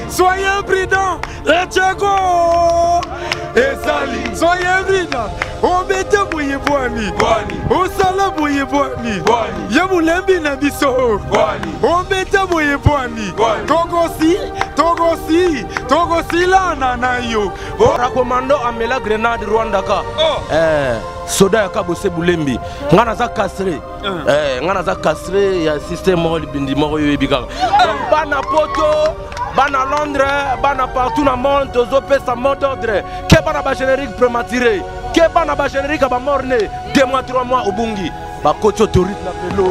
Soyez prudents, et Sali, soyez prudents. On mette bouillie boani, on sala bouillie boani, Yamoulembi Nabiso, on mette bouillie boani, Togosi la nanayo. Rakomando amela grenade Rwandaka. Soda yakabose bulembi. Ngana za kasre. Ngana za kasre ya système mort bindi mort yebika. Donc bana poto, bana Londres, bana partout dans le monde, tous opé sa mot d'ordre. Que bana ba générique prématuré. Que bana ba générique ba morne 2 mois 3 mois au bungi. Ba kocho torit na pelo.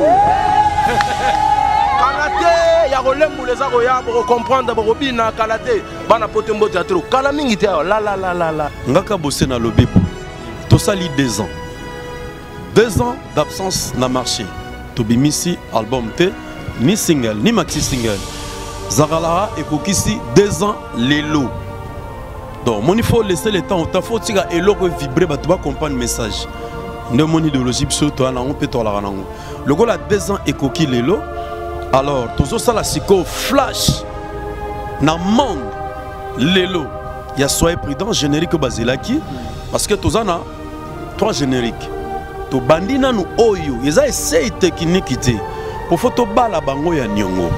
Kalate ya golembu les agoya pour comprendre pour bina kalate bana poto mbo teatro. Kala mingi te la. Ngaka bossé na lobepo. Tout ça lit 2 ans. 2 ans d'absence n'a marché. Tobimisi album T, ni single, ni maxi single. Zagalara et Kokisi 2 ans les lots. Donc, il faut laisser le temps. Il faut que tu vibrer, tu vas comprendre le message. De mon idéologie, on peut la rendre. Le gars a 2 ans et Koki les lots. Alors, tout ça, la psycho flash. Dans le monde, les lots. Il y a soyez prudent, générique Basilaki. Parce que tout ça, 3 génériques. To bandina nu oyo, ils ont essayé de technique. Pour photo bala bango ya nyongo.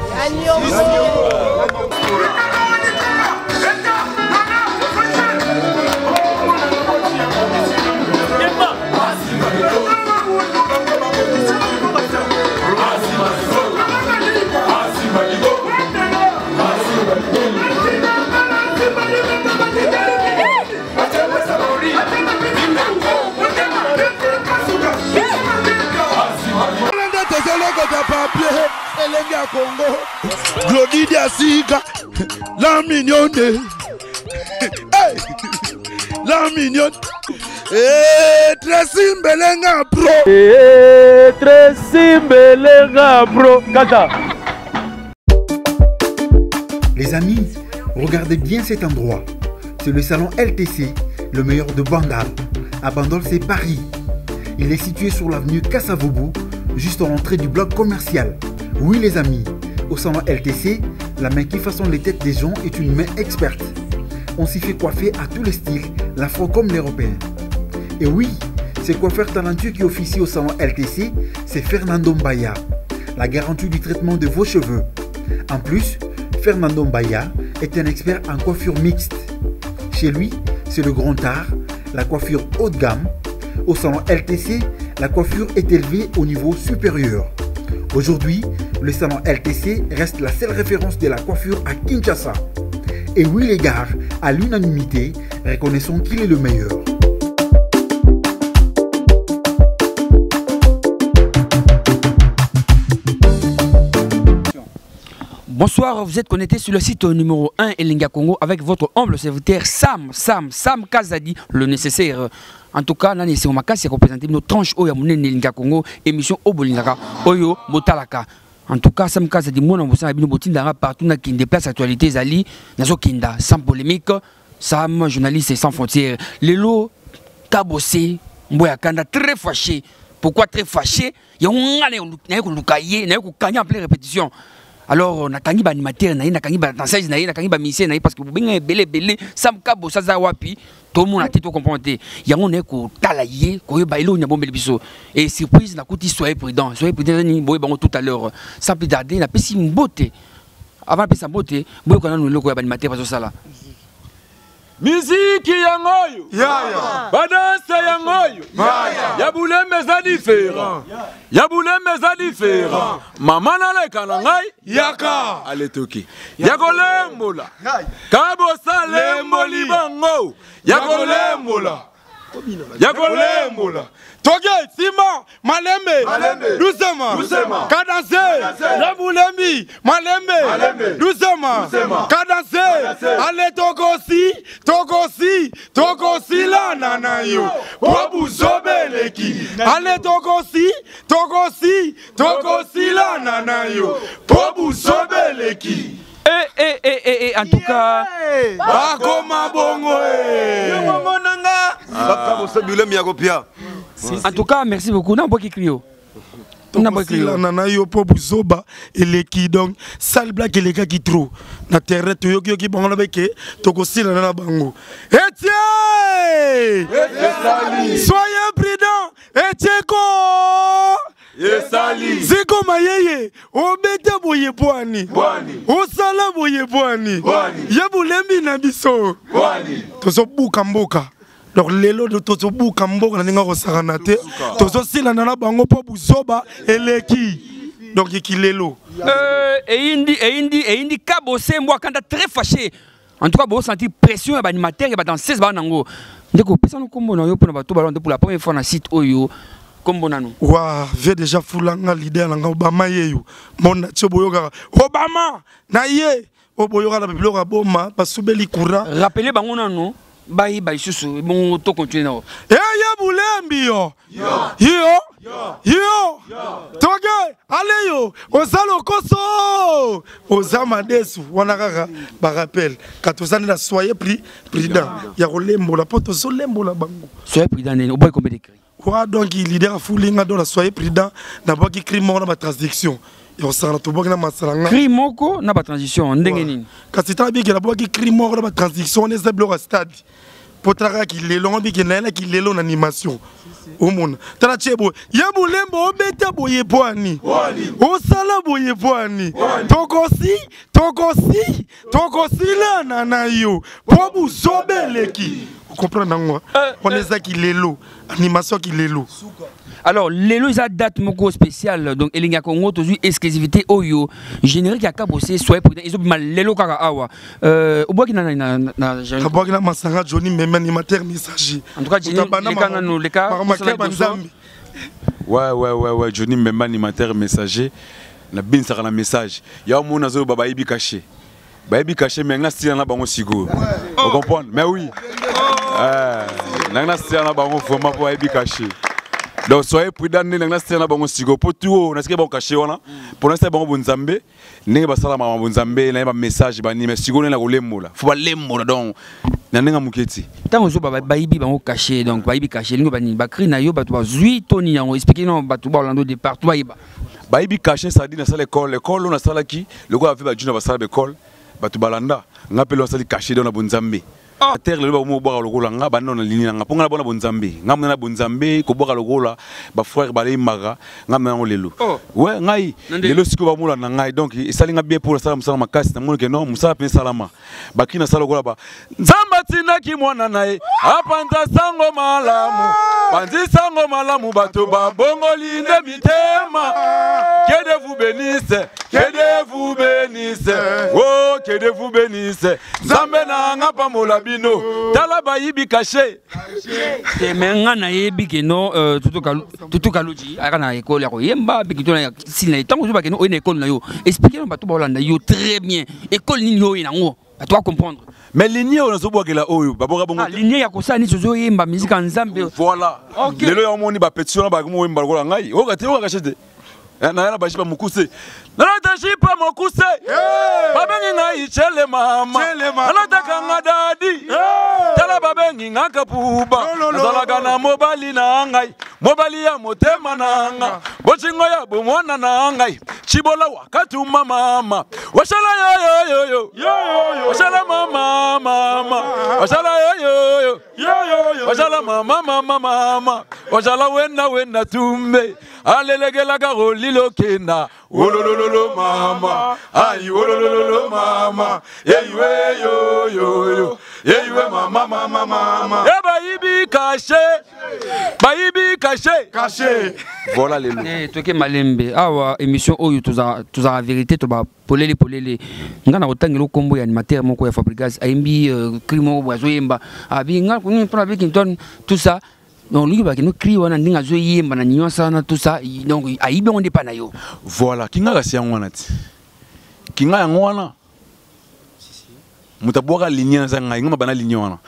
Congo, Glody Diasiga, la mignonne, la mignonne, Tracy Mbelenga Pro, Tracy Mbelenga Pro, Kata. Les amis, regardez bien cet endroit. C'est le salon LTC, le meilleur de Bandal. À Bandal, c'est Paris. Il est situé sur l'avenue Kassavoubou, juste à l'entrée du bloc commercial. Oui les amis, au salon LTC, la main qui façonne les têtes des gens est une main experte. On s'y fait coiffer à tous les styles, l'afro comme l'européen. Et oui, ce coiffeur talentueux qui officie au salon LTC, c'est Fernando Mbaya, la garantie du traitement de vos cheveux. En plus, Fernando Mbaya est un expert en coiffure mixte. Chez lui, c'est le grand art, la coiffure haut de gamme. Au salon LTC, la coiffure est élevée au niveau supérieur. Aujourd'hui, le salon LTC reste la seule référence de la coiffure à Kinshasa. Et oui les gars, à l'unanimité, reconnaissons qu'il est le meilleur. Bonsoir, vous êtes connecté sur le site numéro 1 Elinga Congo avec votre humble serviteur Sam Kazadi, le nécessaire. En tout cas, là, c'est Omakasi représenté nos tranches Oya Mounen Elinga Congo, émission Obolingaka, Oyo Botalaka. En tout cas, Sam Kazadi, moi, on a vu partout qui déplace l'actualité, Zali, Nazo Kinda, sans polémique, Sam, journaliste et sans frontières. Lelo, Kabossé, Mboya Kanda, très fâché. Pourquoi très fâché? Il y a un plein répétition. Alors, on a kangi ba animateur na kangi ba danseuse na kangi ba musicien na parce que bien belé Sam Kabo saza wapi tout le monde a tout comprendre. Yango ne ko talaye ko ba ilo nya bombeli biso et surprise na kuti soyez prudent ni boy bango tout à l'heure sans plus tarder na pesi mbote avant pesa mbote boy ko na no loko ya ba animateur bazo sala Musique yangoyo, badanse yangoyo, yabuleme za différent, yabuleme za différent. Mama na leka na ngai, yaka, aletoki. Yakolembola, kabosa lemboli bango, yakolembola. Yabolembola. Toge, Sima, Malembe, Doucement, Kadase, Yaboulembi, Malembe, Doucement, Kadase, allez Togosi, la nanayo, Wabu Zobeleki, allez Togosi, la nanayo, Wabu Zobeleki. En tout cas, en tout cas, merci beaucoup. Non, qui crie. Nana yo po buzoba eleki donc sale blague les gars qui trop na terre to yoki yoki bango na beke to ko sila na bango Etienne soyez prudent Etieko Yesali Ziko mayeye obete boye boani osala boye boani yabulembi na biso to so buka mboka. Donc lelo de toto buka mboka na ninga ko saranate to so sila na bango po buzoba eleki donc iki lelo indi kabose moi quand très fâché. En tout cas, vous sentez pression à l'animateur et dans 16 banango. Ndeko pesa no kombo na yo pour bato balon pour la première fois na site oyo kombo nanu. Wa ve déjà fulanga leader na Obama yeyo. Mona tsoboyoka Obama na ye oboyoka na biloka boma basubeli kura. Rappelez bango nanu. Bayi susu bon to continuer na. Yabulembi yo. Toge allez yo osalo koso ozama desu wana kaka ba rappel katosani na soyez prudent ya kolembo la poto so lembo la bango soyez prudent ne oboy combien d'écrit quoi donc il leader fulinga dans la soyez prudent na ba ki crime na ba transaction et on s'en to bokina masalanga crime moko na ba transition ndenge nini kasi ta bi ke na ba ki crime na ba transaction ne zeblo stade potraka ki lelo bi ke na ki lelo na animation Omona tala chebo yabulembo obeta boye boani osala boye boani tokosi la nana yo po buzobeleki comprendre moi on est ça qui lelo animation qui lelo. Alors lelo isa date moko spéciale donc elinga Congo toujours exclusivité oyo générique ya kabose soit prudent ils ont mal lelo kaka awa oboki na oboki na masanga Johnny même animateur messager en tout cas les cas ouais Johnny même animateur messager na bin saka na message ya mona zo baba ibi caché mais na style na bango sigo vous comprenez mais oui na style na bango vraiment pour ibi caché. Donc soyez prudents na style na bango sigo pour tout na sike bango caché wana pour na style bango bonzambe ndenge basala mama bonzambe na ba message ba ni mais sigo na kolemola faut ba lemola donc na ndenge muketi tant ozo ba ibi bango caché donc ba ibi caché lingo ba ni ba cri na yo ba to ba zui toni yango expliquer non ba to ba Orlando départ to ba iba ba ibi caché ça dit na sala l'école on a sala ki le go avait ba juna ba sala l'école ba to balanda ngapelo sala caché dans na bonzambe terre le ba mo boka lokola nga ba non na ligne nga ponga na bona bonzambe nga mona na bonzambe ko boka lokola ba frère ba le maga nga mona ngo lelo ouais ngai lelo siko ba mula na ngai donc isali nga bien pour sala musala makasi na mona ke non musala pe salama ba kina sala lokola ba nzamba tina ki mwana nae apanza sango malamu panzi sango malamu bato ba bongoli nde mitema que de vous bénisse oh que de vous bénisse nzambe na nga pa mola tala ba yibi caché te menga na yebi ke no tutu kaluji aka na école ya ko yemba bikito na sila tango zo ba ke no na école na yo expliquer no bato ba Holanda yo très bien école ni yo ina ngo bato comprendre mais lignée on zo boka la oyo baboka bongo lignée ya ko sa ni zo yemba musique nzambe voilà lelo ya moni ba petition ba mo yemba ko ngai o ka te o ka chete na bashipa mukuse natashipa mukuse babengi ngai chele mama anataka ngadadi tala babengi ngaka puba nazalaga na mobali na ngai mobali ya motema na nga bochingo ya bomona na ngai chibola wakatuma mama washala yo washala mama washala yo washala mama washala wena tumbe alelegela garolilo kenda olololo mama ai olololo mama yewe yo yewe mama yaba ibika caché. Bayibi caché. Voilà les lots. Toke Malembe. Awa émission oyo toza la vérité to ba polele. Ngana otangelo kombo ya animateur moko ya Fabrigas aimbi crimo boazo yemba. Abi nga kuni pour avec Kinton tout ça. Donc lui ba kino cri wana ndinga zo yemba na nyonsa na tout ça. Donc aibi on pas na yo. Voilà, kinga kasi yango ti. Kinga yango wana. Mutaboka ligne za ngai ngoma bana ligne wana.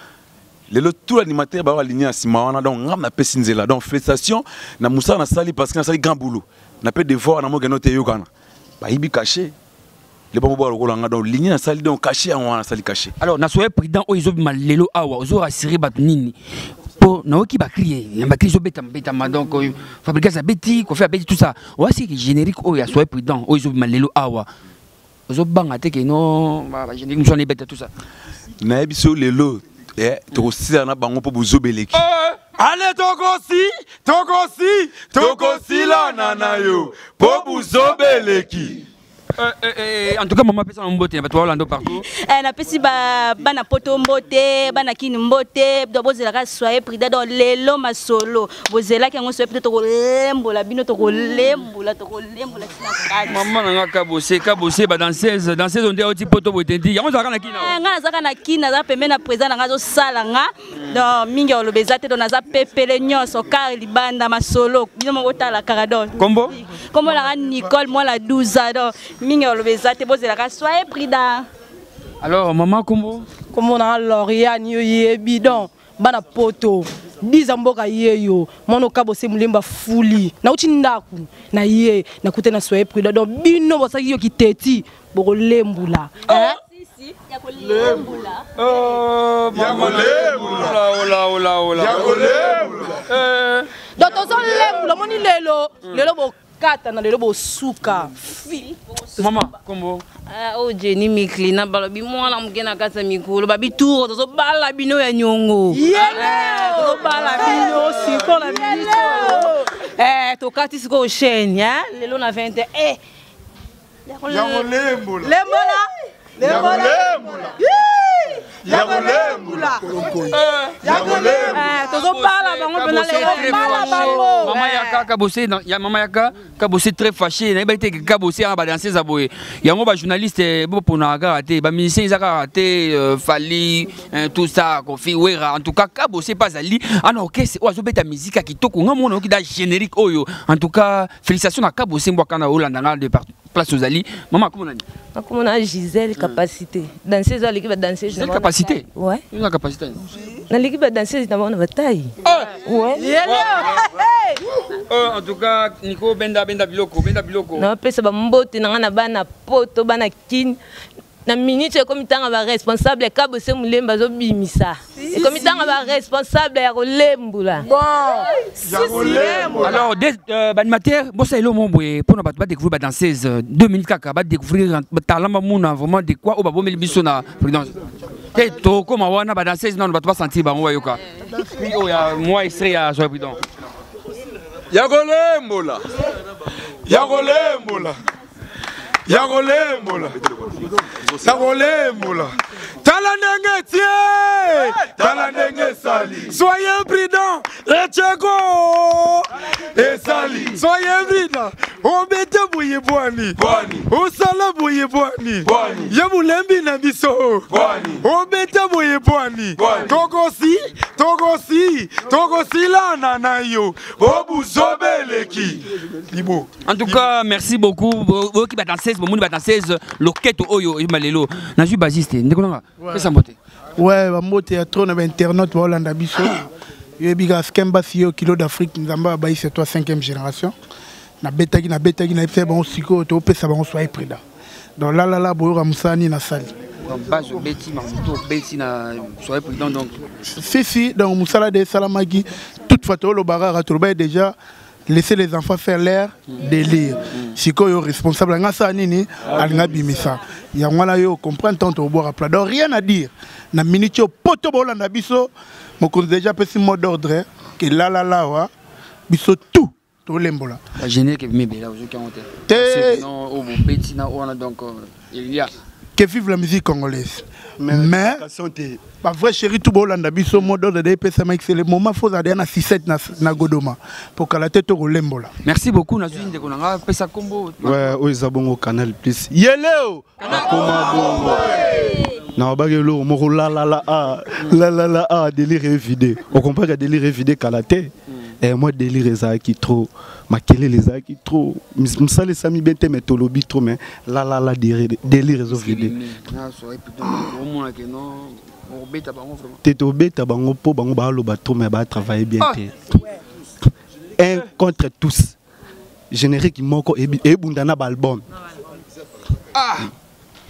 Lelo tout l'animateur ba ligne sima wana donc ngam na pesinzela. Donc félicitations na Moussa na sali parce que na sali grand boulot. Na pe devoir na mo gano te yokana. Ba ibi caché. Les bons bois rolanga donc ligne na sali donc caché yango wana sali caché. Alors na soye président oyo malelo awa ozo rassurer bat nini. Po na oki ba crier, ba crier zo beta donc Fabrikas abeti, ko fait abeti tout ça. Voici que générique oyo ya soye président oyo malelo awa. Ozo banga te ke no ba générique mso ne beta tout ça. Na ebiso lelo to sila na bango po bozobeleki. Allez tokosi la nana yo po bozobeleki. En tout cas, maman pesa mbote ba toi lando partout. Na pesi bana poto mbote, bana kini mbote, do bozela ka soye prida do lelo masolo. Bozela ki ngo soye peut to lembola bino to lembola tina. Maman nga kabose ba danseuse on dit oti poto botendi. Yango zaka na kina. Nga zaka na kina za pembe na président nga zo sala nga. Do mingi olobeza te do na za pepele nyonso car libanda masolo. Bino mo otala karadon. Kombo la Nicole moi la 12 ans. Mingi olobezate bozela ka soye prida. Alors maman kombo na Loriane yo yebidon bana poto 10 amboka yeyo mono kabose mulemba fuli na uti ndaku na ye na kute na soye prida donc bino bosaki yo kiteti boko lembula si ya ko lembula maman lembula donc tozo lembula moni lelo bo kata na lelo bo suka maman kombo o Jenny Mikli na balobi mwana mukena kasa mikolo babi tour tozo bala bino ya nyongo tozo bala bino siko na biso to kati siko chaîne ya lelo na 20 ya lembola Maman Yaka kabosé maman Yaka kabosé très fâché na ba été kabosé ba danser za boye yango ba journaliste bo pona ga raté ba musicien izaka raté Fali tout ça Kofi Wera en tout cas kabosé pas ali ana orchestre ozo beta musique kitoko ngamona ki da générique oyo en tout cas félicitations na kabosé mbwaka na Holanda de place aux Ali maman comment on a Gisèle capacité danser za l'équipe danser Gisèle capacité ouais une capacité na l'équipe danser na bana bataille ouais en tout cas Nico benda biloko na pesa ba mbote na bana poto bana kin na minute comme tanga ba responsable kabose mulemba zo bimisa comme tanga ba responsable ya kolembula alors animateur bossa elo momboye pour ba découvrir ba danseuse 2 minutes kaka ba découvrir talent ba mona vraiment de quoi o ba bomeli biso na présidence et to comme wana ba danseuse non ba to sentir ba ngo yoka o ya moi extrait ya so président ya kolembola Tala ndenge sali. Soyez prudent. Et sali. Soyez prudent. Obete boye boani. Osala boye boani. Yabulembi na biso. Obete boye boani. Tokosi la nana yo. Obuzobeleki. Libo. En tout cas, merci beaucoup. Vous qui danseuse, vous qui danseuse, loquette oyo imalelo. Nazu basiste. Ndekonanga. Pesa mbote. Ouais, mbote ya trop na internaute wa Holanda biso. Yebiga skemba sio kilo d'Afrique nzamba ba c'est toi 5e génération. Na betaki na fait bon siko to pesa bon soyez prudent. Donc là boyo musani na sali. Base beti marmito beti na soyez prudent donc. Si donc musala de salamaki toutefois to lo barara to ba déjà laisser les enfants faire l'air délire. Siko yo responsable ngasa nini alinga bimisa. Ya ngwana yo comprendre tant au boire à plat. Donc rien à dire. Na minute yo poto bolanda biso mo kon déjà petit mot d'ordre que là wa biso tout to lembola. La générique est bien là aujourd'hui on non au petit na on donc il y a que vive la musique congolaise. mais ba vrai chéri tout bolanda biso modo de pesa Mike c'est le moment faut aller na 6-7 na Godoma pour que la tête au lembola. Merci beaucoup na zuinde konanga pesa kombo. Ouais, Oizabongo Canal Plus. Yeleo. Non, bagelo moko la délire évidé. On comprend que délire évidé kalaté. Et moi délire ezaki trop. Makele les aki trop. Msale sami bente mais tolobi trop mais la délire évidé. Teto beta bango po bango ba lo ba trop mais ba travailler bien té. Un contre tous. Générique moko et bundana album. Ah.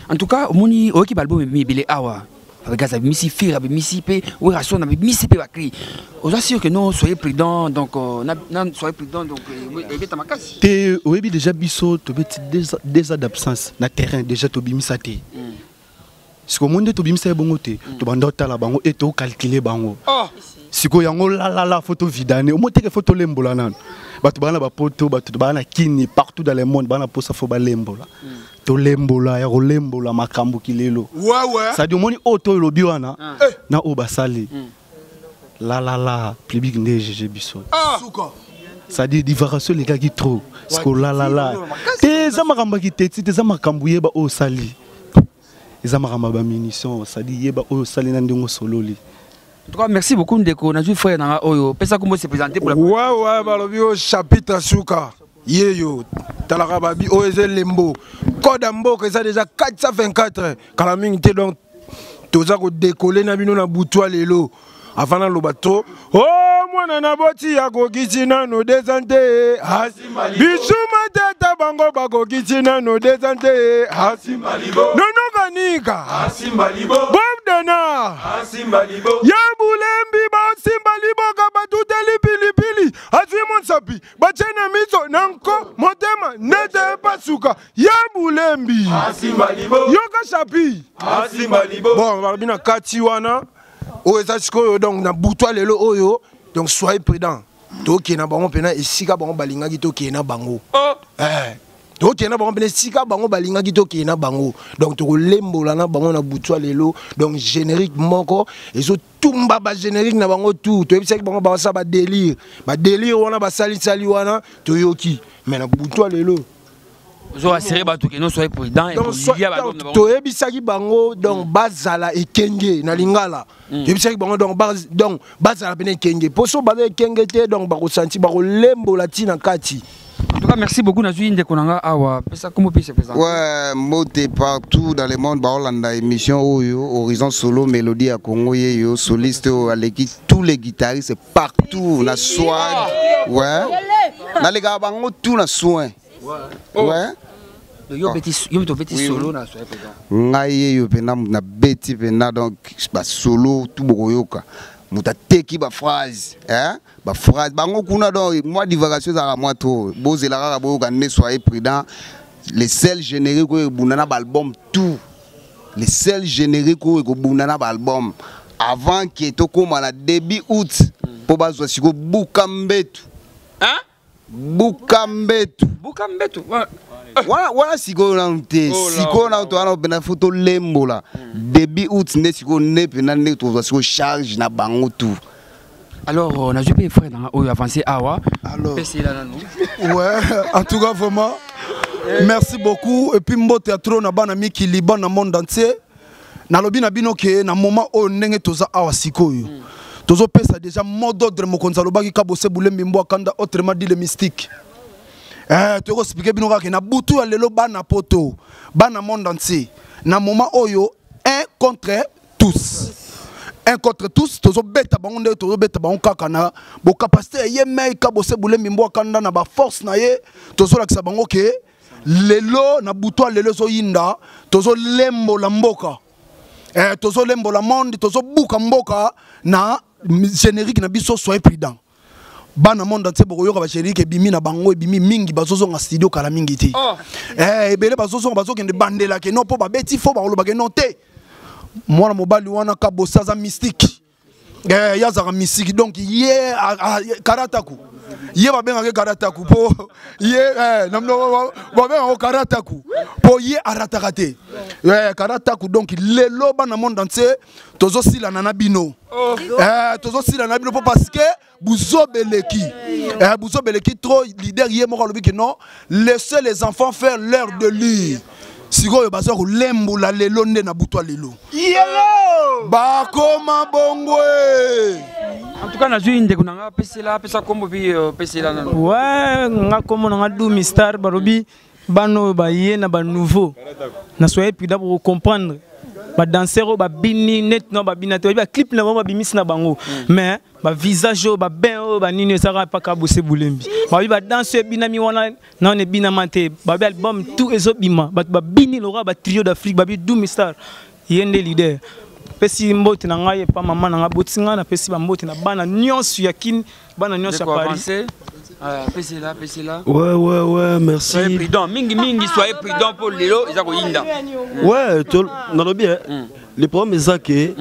En tout cas, moni oki album mi bile awa. Avec ça misi fira misi pe ou rason na misi pe bakri. On est sûr que non soyez prudents donc soyez prudents donc beta makasi. Té oyebi déjà biso to beti déjà d'absence na terrain déjà to bimisa té. Siko monde to bimisa bongo té to banda tala bango et to calculer bango. Siko yango la photo vidane au moté que photo lembola nan. Batu bana ba poto batu bana kini partout dans le monde bana posa fo ba lembola. To lembola ya lembola makambo kilelo. Ouais. Ça dit moni auto lobi wana na o basali. La plébig neige biso. Souka. Ça dit diversion les gars qui trop. Parce que la. Te za makamba ki teti te za makambo yeba o sali. Eza makamba ba munition ça dit yeba o sali na ndingo sololi. En tout cas, merci beaucoup Ndeko. Nazu frère na oyo. Pesa kombo se présenter pour la Ouais, balobi au chapitre souka. Yeyo, Talarababi, Oezel Lembo. Code Mboka, ça déjà 424. Kalamingte donc, toza ko décoller na bino na boutoua lelo. Avant na lobato. Oh, moi na boti ya ko kitina no desante. Bisuma teta bango ba ko kitina no desante. Nono kanika. Bob dana. Ya bulembi ba simbalibo ka batuteli pili. Azimon sapi. Bachena miso nanko motema nete pasuka. Ya bulembi. Yoka sapi. Bon, barbina kati wana. Donc na boutoua lelo oyo donc soyez prudents. To ki na bango pena esika bango balinga ki to ki na bango. To ki na bango pena esika bango balinga ki to ki na bango. Donc to lembola na bango na boutoua lelo donc générique moko ezo tumba ba générique na bango tout. To ebisa ki bango ba sa ba délire. Ba délire wana ba sali wana to yoki. Mais na boutoua lelo zo asseré bato que non soyez prudents et to ebisaki bango donc bazala ekenge na lingala ebisaki bango donc bazala pene ekenge poso bazala ekenge te donc bako senti bako lembola tina kati. En tout cas, merci beaucoup Nazu Ndeko nanga awa. Pesa comment peut se présenter? Ouais, moté partout dans le monde, Baolanda émission Oyo, Horizon Solo, Mélodie à Congo, yo, soliste à l'équipe, tous les guitaristes partout, la soin. Ouais. Dans les gars, bango tout la soin. Ouais. Yo beti solo na soin présent. Ngai yo pena na beti pena donc ba solo tout boyoka. Muta teki ba phrase, hein? Ba phrase bango kuna donc moi divagation za moi trop. Bozela ka boyoka ne soyez prudent. Les seuls génériques ko bunana ba album tout. Les seuls génériques ko bunana ba album avant que to koma na début août po bazwa siko bukambetu. Hein? Bukambetu. Voilà siko na nte siko na to ana bena photo lembola début août ne siko ne pena ne to siko charge na bango tout. Alors on a joué les frères dans oyo avancé awa. Alors ouais, en tout cas vraiment merci beaucoup et puis mbo théâtre na bana miki liban na monde entier. Na lobi na bino ke na moment o ndenge toza awa sikoyo. Tozo pesa déjà mot d'ordre mokonza lobaki kabose bulembi mbo akanda autrement dit le mystique. Tu vas expliquer bino ka na butu ya lelo bana poto bana monde entier na moment oyo un contre tous. Un contre tous, tozo beta bango nde tozo beta bango kaka na bo capacité ye mei kabose bulembi mbo akanda na ba force na ye tozo lakisa bango ke lelo na butu ya lelo zo yinda tozo lembo la mboka. Tozo lembo la monde tozo buka mboka na générique na biso soyez prudent. Bana monde entier boko yoka ba générique bimi na bango bimi mingi bazozo nga studio kala mingi ti. Ebele bazozo bazokende bandela ke no po ba beti fo ba lo ba ke no te. Mwana mobali wana ka bosaza mystique. Yazaka mystique donc ye karataku. ye babengaka karataku po ye babengaka karataku po ye arataka te karataku donc lelo bana monde entier tozosilana na bino tozosilana na bino po parce que buzobeleki trop leader ye moko alobi que non, laissez les enfants faire l'heure de lire. Sikoyo baza ko lembola lelo nde na butwa lelo yelo bakoma bongwe. En tout cas na zui ndeko nanga pesa kombo bi pesela na ouais nga kombo nanga du Mistar barobi bano ba ye na ba nouveau na soyez puis d'abord comprendre ba danseur ba bini net no ba binato ba clip na ba bimis na bango mais ba visage ba ben ba nini sara pa ka bose bulembi ba danseur binami wana na ne binamante ba album tout ezobima ba bini lora ba trio d'Afrique ba bi du Mistar yende leader pesi mbote na ngai pa mama na ngabotinga na pesi ba mbote na bana nyonso ya kin bana nyonso ya Paris. Pesela. Ouais, merci. Soyez prudent. Mingi, soyez prudent pour Lelo. Ils ont Yinda. Ouais, on a bien. Le problème est que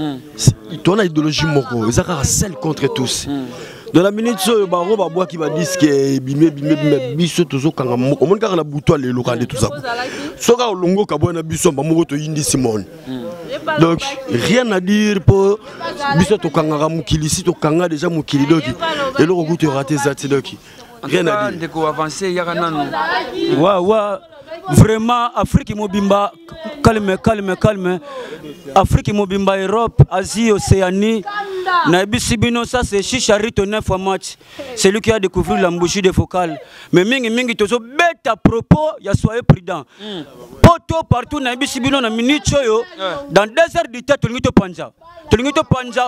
tu as une idéologie moko. Ils ont celle contre tous. Dans la minute, il y a qui va dire que biso tozo kanga moko. Mon kanga na buto le local tout ça. Soka longo kabona biso moko to yindi Simone. Donc rien à dire pour biso to kanga mukili si to kanga déjà mukili doki. Et le recours tu raté ça doki. Rien à dire. Ouais. Vraiment, Afrique Mobimba, calme. Afrique Mobimba, Europe, Asie, Océanie. Naibisibino, ça c'est Chicharito 9 fois match. C'est lui qui a découvert l'embouchure des focales. Mais mingi, tozo bête à propos, ya soyez prudent. Poto partout, Naibisibino, na minute yo. Dans 2 heures du temps, tu panja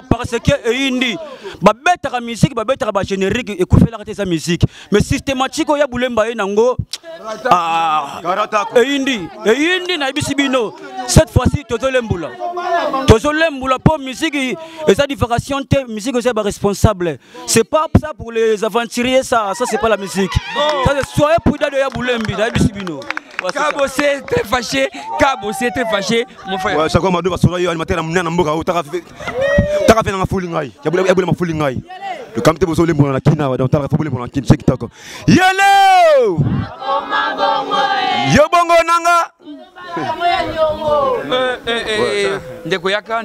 parce que indi ba bête à musique, ba bête à générique et koufé la sa musique. Mais systématique, ya boulemba nango. Indi Naibisibino. Cette fois-ci, tozo lembula pour musique et sa différenciation, musique aussi est responsable. C'est pas ça pour les aventuriers, ça c'est pas la musique. Ça c'est soyez prudent de Yaboulembi, Naibisibino. Kabossé très fâché, mon frère. Ouais, ça comme deux va sur le matin, on a un mboka, t'as fait un foulingai. Yaboulembi foulingai. Le camté bosso lembo na kina, donc t'as fait lembo na kina, c'est kitako. Yelo! Yobongo nanga. Ndeko yaka.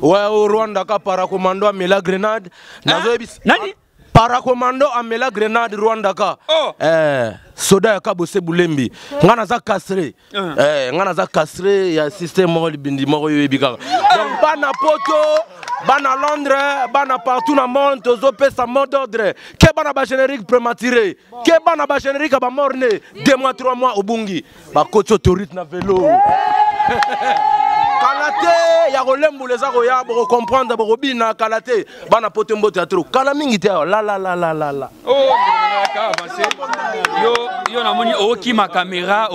Ouais, au Rwanda ka paracommando amela grenade. Nani? Paracommando amela grenade Rwanda ka. Soda ya kabose bulembi. Ngana za kasre. Ngana za kasre ya système mort bindi mort yebika. Donc bana poto, bana Londres, bana partout dans le monde, tozo pesa mot d'ordre. Ke bana ba générique prématuré. Ke bana ba générique ba morné 2 mois 3 mois au bungi. Ba kocho tourite na vélo. Kalate ya rolembu les aroya pour comprendre pour bina kalate bana pote mbote ya trop. Kala mingi te la. Oh, yo na moni oki ma caméra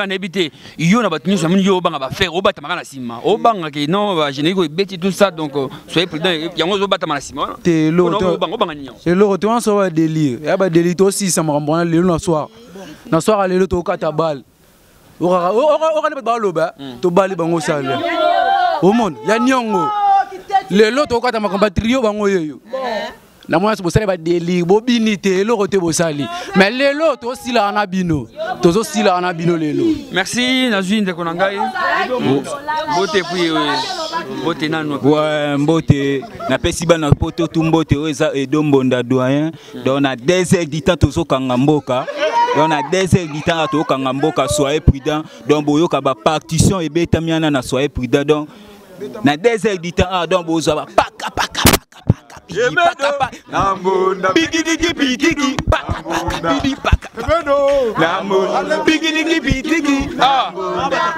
n'habité. Yo na batuni ça moni yo banga ba faire obata makana sima. Obanga ke non ba générique beti tout ça donc soyez prudent yango zo bata makana sima. Te lo obanga nyo. Et le retour ça va délire. Ya ba délire aussi ça me rend le na soir. Na soir aller le to kata balle. Ora ne pas loba to bali bango sale. Au monde, ya nyongo. Le lot to kata makamba trio bango yeyo. Na moi c'est ba deli bobinité le roté bosali. Mais le lot aussi là na bino. Tozo si là na bino lelo. Merci Nazui ndeko nangai. Bote puis bote nanu. Ouais, mbote na pesi bana poto tout mbote eza edombonda doyen. Donc na 2 heures du temps tozo kanga mboka. On a 2 heures du temps à tout Kangamboka, soyez prudent. Donc, boyoka ba partition et betamiana na soyez prudent. Donc, na 2 heures du temps, donc bozoba paka.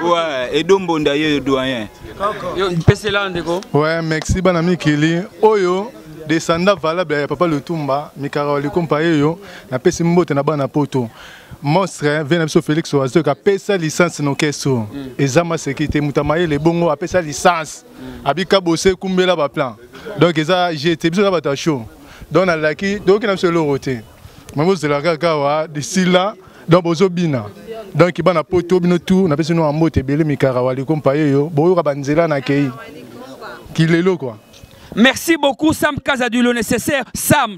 Ouais, et dombonda ye doyen. Ouais, merci banami Kili. Oyo. Descendant valable papa le Tumba, Mikara le compaye yo, na pesi mbote na bana poto. Monstre vient sur Félix Oazo qui a payé sa licence no keso. Ezama sécurité mutamaye le bongo a payé sa licence. Abika bossé kumbela ba plan. Donc eza j'étais biso ba ta show. Donc na laki donc na sur le roté. Mamo de la kakawa de sila donc bozo bina. Donc ibana poto bino tout na pesi no ambote belé Mikara le compaye yo, boyo ka banzela na kei. Kilelo quoi. Merci beaucoup Sam Kazadi le nécessaire. Sam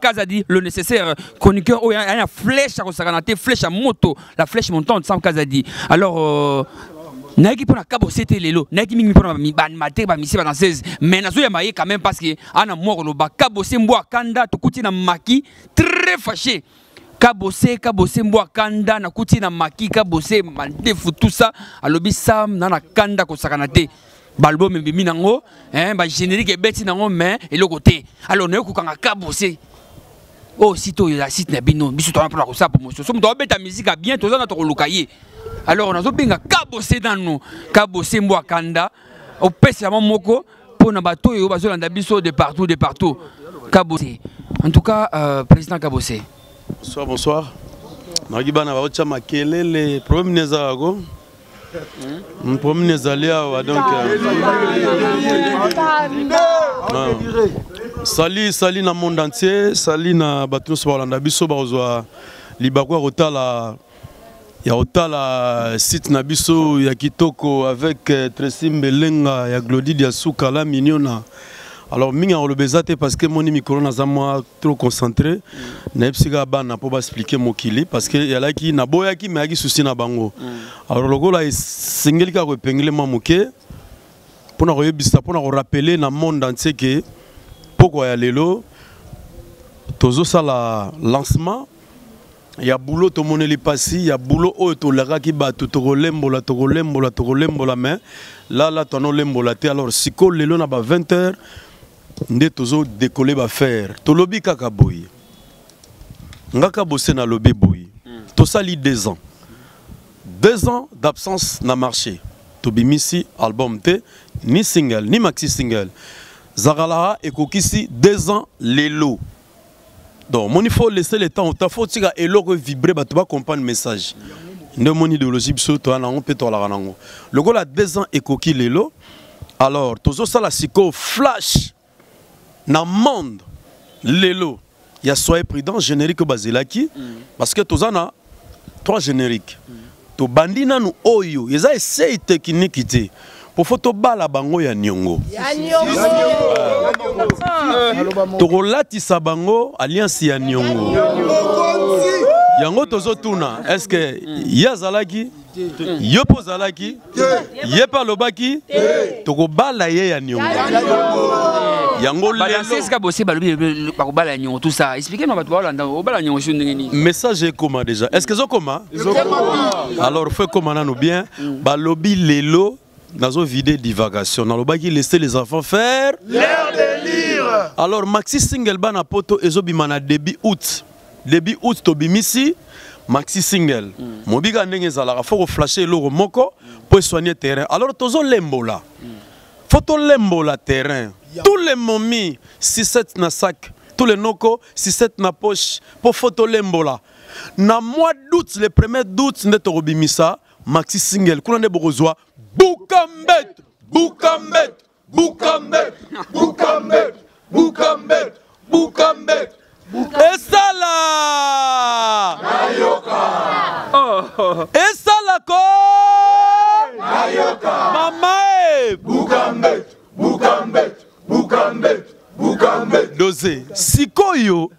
Kazadi le nécessaire. Chroniqueur il y a une flèche à Saganate, flèche à moto, la flèche montante Sam Kazadi. Alors Naki pour la cabo c'était lelo, Naki mingi pour la maté ba misi ba danseuse, mais nazo ya maye quand même parce que ana mort lo ba cabo c'est mboa kanda to kuti na maki très fâché. Kabose mboa kanda na kuti na maki kabose mandefu tout ça alobi Sam na kanda ko Saganate. Balbo mbimi nango ba générique ebeti nango mais et le côté alors ne kokanga kabose oh sito ya site na bino biso to na pour ça promotion so mto beta musique bien to na to lokaye alors on a zobinga kabose dans nous kabose mboa kanda au pesa moko pour na bato yo bazolanda biso de partout kabose en tout cas président kabose bonsoir Nagibana ba ocha makelele problème nezago problème nezalia donc sali na monde entier sali na bato so balanda biso bazwa libakwa rotala ya otala site na biso ya kitoko avec Tracy Mbelenga ya Glody Diasuka la mignona. Alors minga on le bezate parce que mon micro na zamwa trop concentré na epsika bana pour expliquer mokili parce que ya la ki na boya ki mais aki souci na bango. Alors logo la singeli ka ko pengle mamuke pour na koyebisa pour na ko rappeler na monde entier que pourquoi ya lelo tozo sala lancement ya boulot to moneli pasi ya boulot o to lara ki ba to lembola mais là tono lembola te alors siko lelo na ba 20h nde tozo décoller ba faire to lobi kaka boy ngaka bosse na lobi boy to sali 2 ans d'absence na marché to bimisi album te ni single ni maxi single Zagalara et kokisi 2 ans lelo. Donc, il faut laisser le temps. Il faut que vibrer, tu vas comprendre le message. De mon idéologie, on peut te la rendre. Le gars a 2 ans et coquille lelo. Alors, tout ça, la psycho flash. Dans le monde, lelo. Il y a soyez prudent, générique basilaki. Parce que tout ça, a 3 génériques. To bandina nous oyo. Ils ont essayé technique. Pour photo bala bango ya nyongo. Torolati sabango alliance ya nyongo. Yango tozo tuna. Est-ce que yazalaki? Yopo zalaki? Yepa lobaki? Toko bala ye ya nyongo. Yango balancer ka bosser balobi ba bala nyongo tout ça. Expliquez-moi ba to bala o bala nyongo ndengeni. Message est comment déjà? Est-ce que zo comment? Alors fait comment nous bien balobi lelo. Dans une vidéo divagation, dans le bas qui laissait les enfants faire leur délire. Alors maxi single bana poto ezobimana début août to bimisi maxi single. Mobiga ndenge zala faut flasher l'euro moko pour soigner terrain. Alors tozo lembola. Photo lembola terrain. Tous les momies 6-7 na sac, tous les noko 6-7 na poche pour photo lembola. Na mois d'août, le 1er d'août ndeto robimisa maxi single kuna ne borozwa Boukambet, et ça là, et ça là quoi, maman, Boukambet, dosé, sikoyo,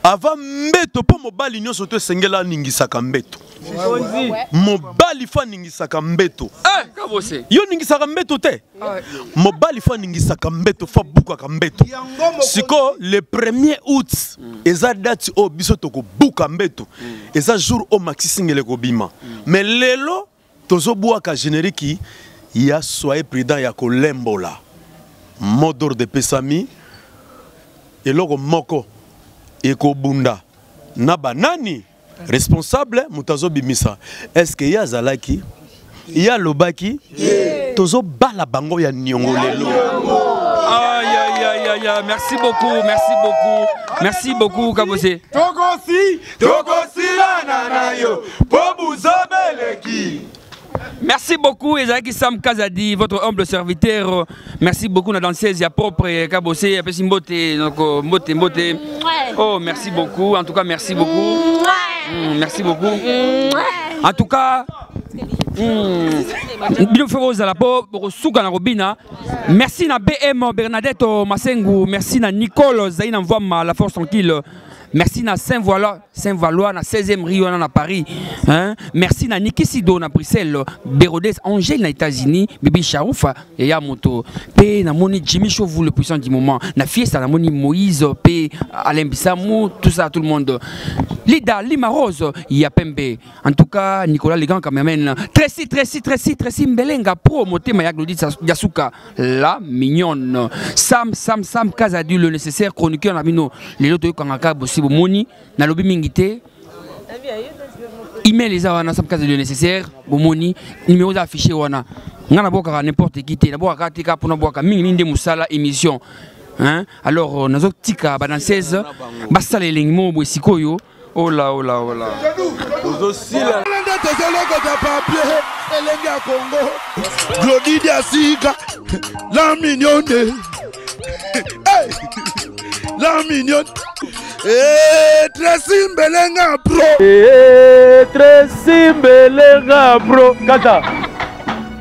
avant mbeto po mobali nyonso to sengela ningisaka mbeto. Mobali fa ningisaka mbeto. Kabose. Yo ningisaka mbeto te. Mobali fa ningisaka mbeto fa buka mbeto. Siko le 1er août eza date o biso to ko buka mbeto. Eza jour o maxi single ko bima. Mais lelo tozo buaka générique ya soyez prudent ya ko lembola. Modor de pesami eloko moko eko bunda na banani responsable mutazo bimisa. Est-ce que ya zalaki ya lobaki tozo bala bango ya nyongo lelo. Aïe, merci beaucoup Kabose. Tokosi la nanayo pobuzobeleki. Merci beaucoup Ezaki Sam Kazadi, votre humble serviteur. Merci beaucoup la danseuse ya propre Kabose, après Simbote, donc mbote. Oh, merci beaucoup. En tout cas, merci beaucoup. Merci beaucoup. En tout cas, bino fe bozala po bokosuka na kobina. Merci na BM Bernadette Masengu, merci na Nicole Zaina Mvama la force tranquille. Merci na Saint-Valois na 16e Rio na Paris, hein? Merci na Niki Sido na Bruxelles, Bérodès Angèle na États-Unis, Bibi Charoufa et Yamoto. P na moni Jimmy Chauveau le puissant du moment, na Fiesta na moni Moïse, P Alain Bissamou, tout ça tout le monde. Lida Lima Rose, Yapembe. En tout cas, Nicolas Legan cameraman. Tracy Mbelenga pro Motema Yaglodi Yasuka, la mignonne. Sam Kazadu le nécessaire chroniqueur na bino. Les loto kangaka bosi bomoni na lobi mingité. Email les awana Sam Kazadu le nécessaire bomoni numéro affiché wana. Ngana boka n'importe qui té na boka tika pour na boka mingi musala émission. Hein? Alors nazo tika ba danseuse basala lingmo bosikoyo. Oh là. Aussi là. Glody Asika, la mignonne. Hey, la mignonne. Tracy Mbelenga pro. Tracy Mbelenga pro. Kata.